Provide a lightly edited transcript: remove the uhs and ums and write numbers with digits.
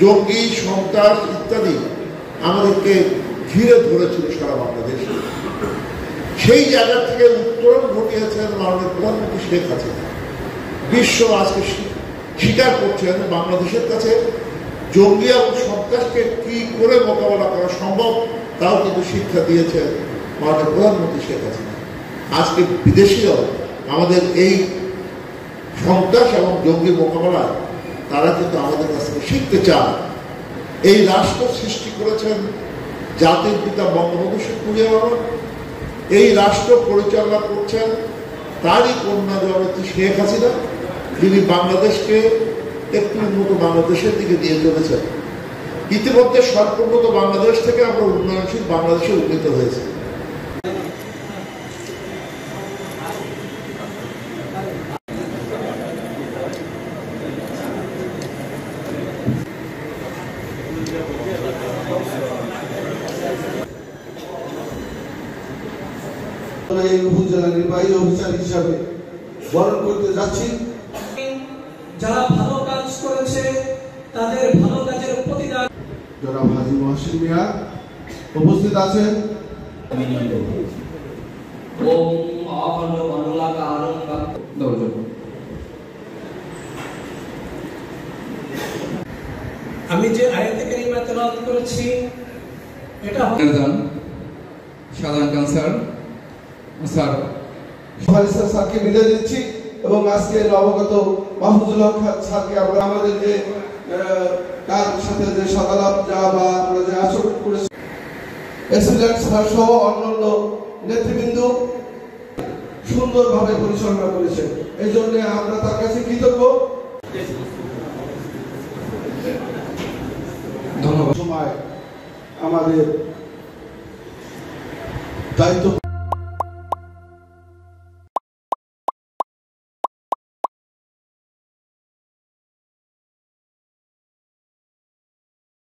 জঙ্গি, সন্ত্রাস ইত্যাদি আমাদেরকে ঘিরে ধরেছিল সারা বাংলাদেশে। সেই জায়গা থেকে উত্তরণ ঘটিয়েছেন মাননীয় প্রধানমন্ত্রী শেখ হাসিনা। বিশ্ব আজকে স্বীকার করছেন বাংলাদেশের কাছে জঙ্গি এবং সন্ত্রাসকে কি করে মোকাবেলা করা সম্ভব তাও কিন্তু শিক্ষা দিয়েছেন মাননীয় প্রধানমন্ত্রী শেখ হাসিনা। আজকে বিদেশিরাও আমাদের এই সন্ত্রাস এবং জঙ্গি মোকাবেলায় তারা কিন্তু আমাদের কাছ থেকে শিখতে চান। এই রাষ্ট্র সৃষ্টি করেছেন জাতির পিতা বঙ্গবন্ধু শেখ মুজিবুর রহমান। এই রাষ্ট্র পরিচালনা করছেন তারই কন্যা জননেত্রী শেখ হাসিনা, যিনি বাংলাদেশকে একটু উন্নত বাংলাদেশের দিকে নিয়ে চলেছেন। ইতিমধ্যে স্বল্পোন্নত বাংলাদেশ থেকে আমরা উন্নয়নশীল বাংলাদেশে উন্নীত হয়েছি। এই উপজেলা নির্বাহী অফিসার হিসাবে বরণ করতে যাচ্ছি। যারা ভালো কাজ করেছে তাদের ভালো কাজের প্রতিদান। জনাব হাজী মহসিন মিয়া উপস্থিত আছেন। আমি যে আয়াতে কারিমা তেলাওয়াত করেছি এটা সাধারণ কাউন্সিলর স্যার স্যারকে বিদায় দিচ্ছি এবং আজকে নবাগত মাহফুজুল হক স্যারকে আমরা আমাদের যে তার সাথে যে সদালাপ যা বা আমরা যে আচরণ করেছি এসিলেন্ট স্যার সহ অন্যান্য নেতৃবৃন্দ সুন্দরভাবে পরিচালনা করেছে। এই জন্য আমরা তার কাছে কৃতজ্ঞ। ধন্যবাদ। সময় আমাদের দায়িত্ব